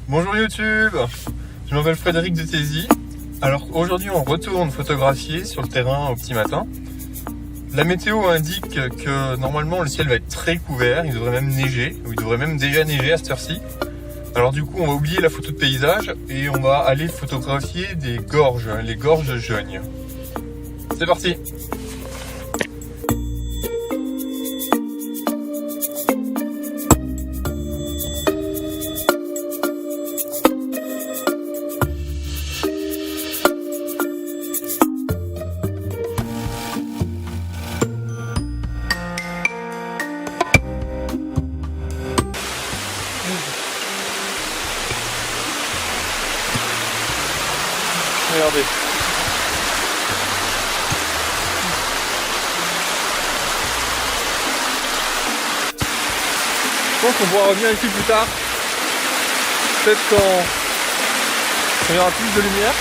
Bonjour YouTube, je m'appelle Frédéric de Tézy. Alors aujourd'hui on retourne photographier sur le terrain au petit matin. La météo indique que normalement le ciel va être très couvert, il devrait même neiger, ou il devrait même déjà neiger à cette heure-ci. Alors du coup on va oublier la photo de paysage et on va aller photographier des gorges, les gorges de Jogne. C'est parti! Regardez. Je pense qu'on pourra revenir ici plus tard. Peut-être quand il y aura plus de lumière.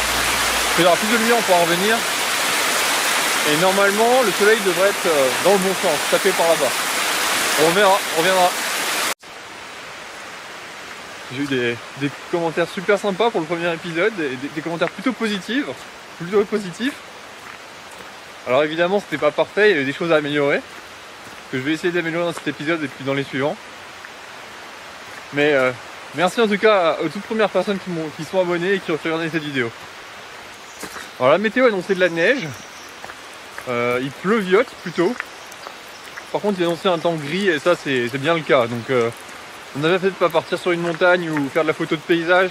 Quand il y aura plus de lumière, on pourra revenir. Et normalement, le soleil devrait être dans le bon sens, tapé par là-bas. On verra, on reviendra. J'ai eu des commentaires super sympas pour le premier épisode, des commentaires plutôt positifs. Alors évidemment c'était pas parfait, il y avait des choses à améliorer, que je vais essayer d'améliorer dans cet épisode et puis dans les suivants. Mais merci en tout cas aux toutes premières personnes qui sont abonnées et qui ont regardé cette vidéo. Alors la météo annonçait de la neige, il pleuviote plutôt. Par contre il annonçait un temps gris et ça c'est bien le cas. Donc on avait peut-être pas partir sur une montagne ou faire de la photo de paysage,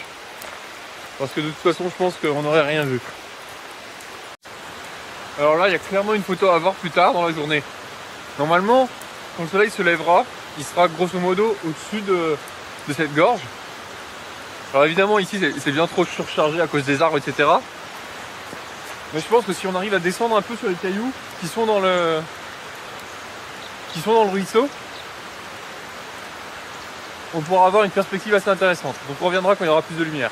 parce que de toute façon je pense qu'on n'aurait rien vu. Alors là il y a clairement une photo à avoir plus tard dans la journée. Normalement quand le soleil se lèvera, il sera grosso modo au-dessus de cette gorge. Alors évidemment ici c'est bien trop surchargé à cause des arbres, etc. Mais je pense que si on arrive à descendre un peu sur les cailloux qui sont dans le ruisseau, on pourra avoir une perspective assez intéressante. Donc on reviendra quand il y aura plus de lumière.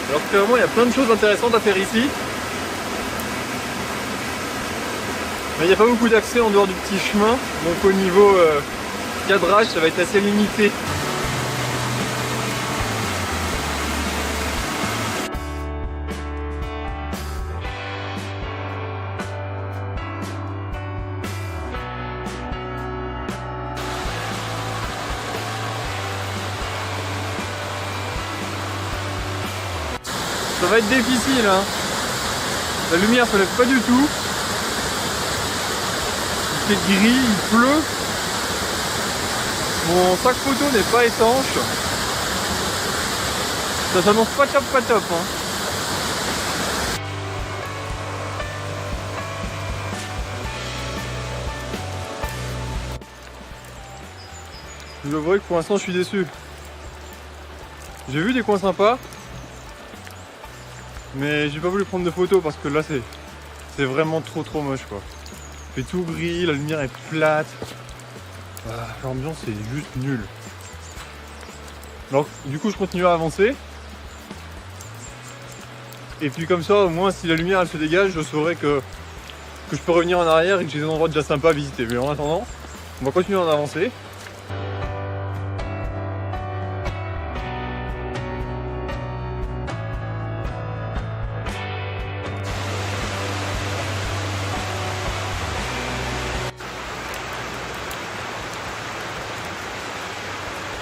Alors clairement il y a plein de choses intéressantes à faire ici. Mais il n'y a pas beaucoup d'accès en dehors du petit chemin, donc au niveau cadrage ça va être assez limité. Ça va être difficile hein. La lumière se lève pas du tout. Il fait gris, il pleut. Mon sac photo n'est pas étanche. Ça s'annonce pas top hein. Je vous avouerai que pour l'instant je suis déçu. J'ai vu des coins sympas, mais j'ai pas voulu prendre de photos parce que là c'est vraiment trop moche quoi. Il fait tout gris, la lumière est plate. L'ambiance est juste nulle. Alors du coup je continue à avancer. Et puis comme ça au moins si la lumière elle se dégage, je saurai que je peux revenir en arrière et que j'ai des endroits déjà sympas à visiter. Mais en attendant, on va continuer à en avancer.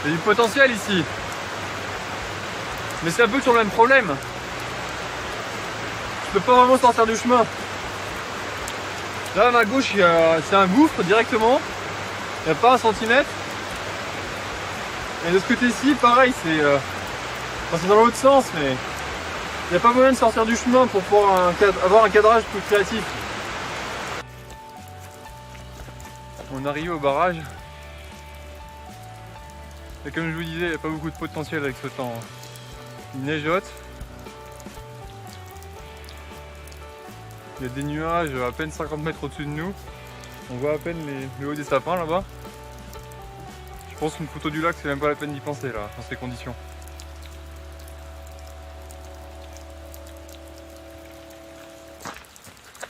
Il y a du potentiel ici. Mais c'est un peu sur le même problème. Je peux pas vraiment sortir du chemin. Là à ma gauche c'est un gouffre directement. Il n'y a pas un centimètre. Et de ce côté-ci pareil c'est dans l'autre sens mais il n'y a pas moyen de sortir du chemin pour pouvoir avoir un cadrage plus créatif. On arrive au barrage. Et comme je vous disais, il n'y a pas beaucoup de potentiel avec ce temps. Il neigeote. Il y a des nuages à peine 50 mètres au-dessus de nous. On voit à peine le haut des sapins là-bas. Je Je pense qu'une photo du lac, c'est même pas la peine d'y penser là, dans ces conditions.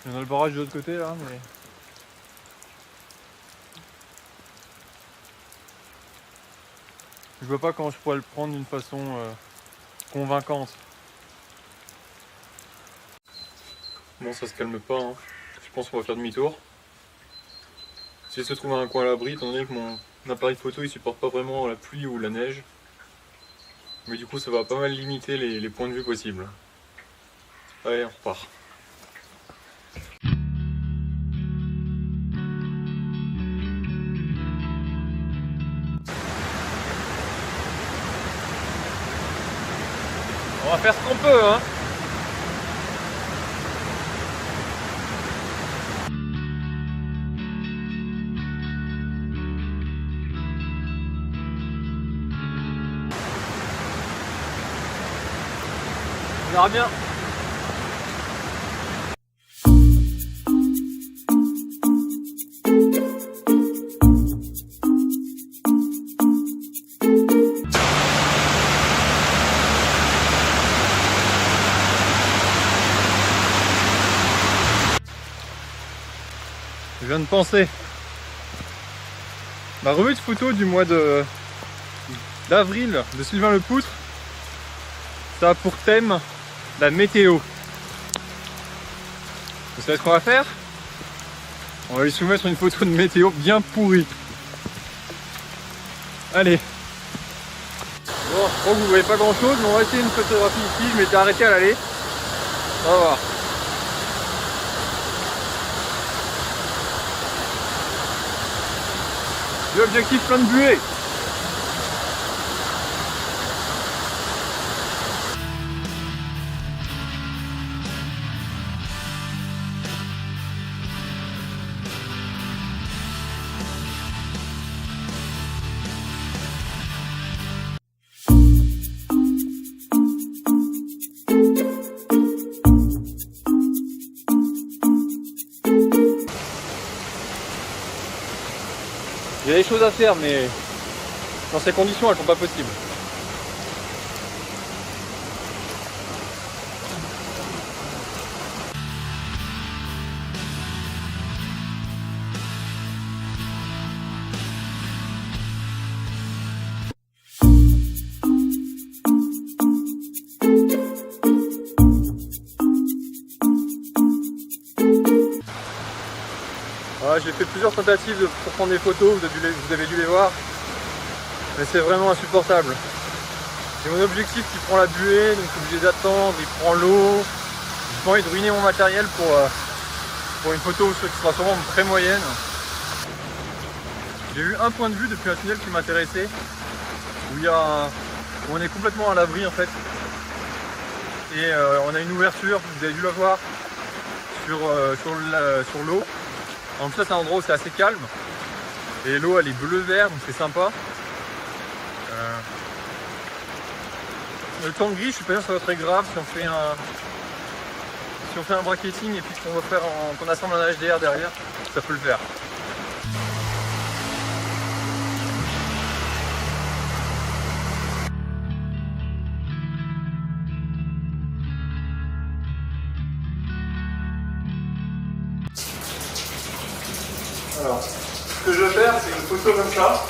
Il y en a le barrage de l'autre côté là, mais... je vois pas comment je pourrais le prendre d'une façon convaincante. Bon, ça se calme pas, hein. Je pense qu'on va faire demi-tour. J'essaie de se trouver un coin à l'abri, étant donné que mon appareil photo il supporte pas vraiment la pluie ou la neige. Mais du coup ça va pas mal limiter les points de vue possibles. Allez, on repart. On va faire ce qu'on peut, hein. On verra bien. Je viens de penser. Ma revue de photos du mois d'avril de Sylvain Lepoutre, ça a pour thème la météo. Vous savez ce qu'on va faire? On va lui soumettre une photo de météo bien pourrie. Allez. Bon, je crois que vous voyez pas grand chose, mais on va essayer une photographie ici. Je m'étais arrêté à l'aller. On va voir. L'objectif plein de buée. Il y a des choses à faire, mais dans ces conditions, elles sont pas possibles. Voilà, j'ai fait plusieurs tentatives pour prendre des photos, vous avez dû les voir, mais c'est vraiment insupportable. C'est mon objectif qui prend la buée, donc je suis obligé d'attendre, il prend l'eau. J'ai pas envie de ruiner mon matériel pour une photo qui sera sûrement très moyenne. J'ai eu un point de vue depuis un tunnel qui m'intéressait, où on est complètement à l'abri en fait. Et on a une ouverture, vous avez dû la voir, sur l'eau. En plus, c'est un endroit où c'est assez calme et l'eau elle est bleu-vert, donc c'est sympa. Le temps gris, je suis pas sûr que ça va être très grave si on fait un bracketing et puis qu'on assemble un HDR derrière, ça peut le faire. Alors, ce que je vais faire, c'est une photo comme ça,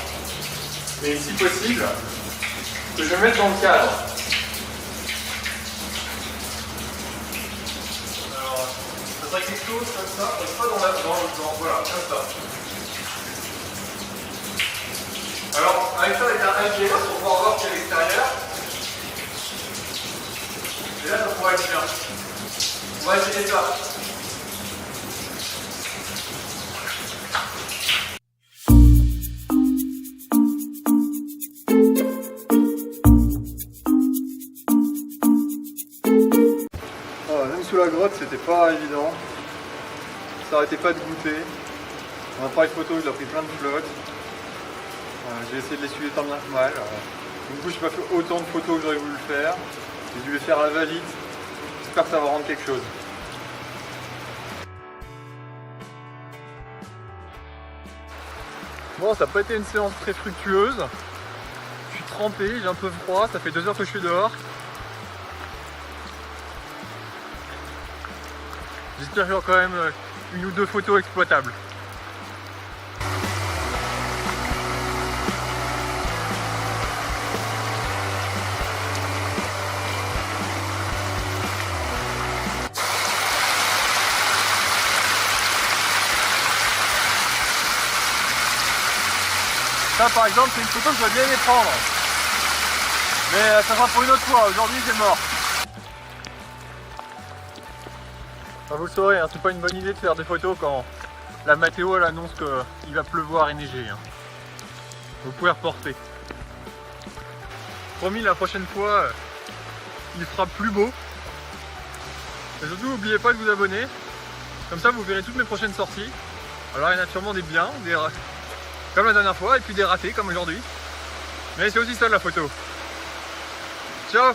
et si possible, que je vais mettre dans le cadre. Alors, ça serait quelque chose comme ça, et pas voilà, comme ça. Alors, avec ça, avec un HDR, pour pouvoir voir qu'il y a l'extérieur. Et là, ça pourrait être bien. On va essayer ça. Sous la grotte, c'était pas évident, ça arrêtait pas de goûter. Mon appareil photo il a pris plein de flottes. J'ai essayé de l'essuyer tant bien que mal. Du coup j'ai pas fait autant de photos que j'aurais voulu le faire. J'ai dû les faire à la va-vite. J'espère que ça va rendre quelque chose. Bon, ça n'a pas été une séance très fructueuse. Je suis trempé, j'ai un peu froid, ça fait 2 heures que je suis dehors. J'espère qu'il y aura quand même 1 ou 2 photos exploitables. Ça par exemple c'est une photo que je dois bien aimé prendre. Mais ça sera pour une autre fois, aujourd'hui c'est mort. Enfin, vous le saurez, hein, c'est pas une bonne idée de faire des photos quand la météo elle annonce qu'il va pleuvoir et neiger. Hein. Vous pouvez reporter. Promis, la prochaine fois il fera plus beau. Et surtout n'oubliez pas de vous abonner. Comme ça vous verrez toutes mes prochaines sorties. Alors il y en a sûrement des biens, comme la dernière fois, et puis des ratés comme aujourd'hui. Mais c'est aussi ça la photo. Ciao!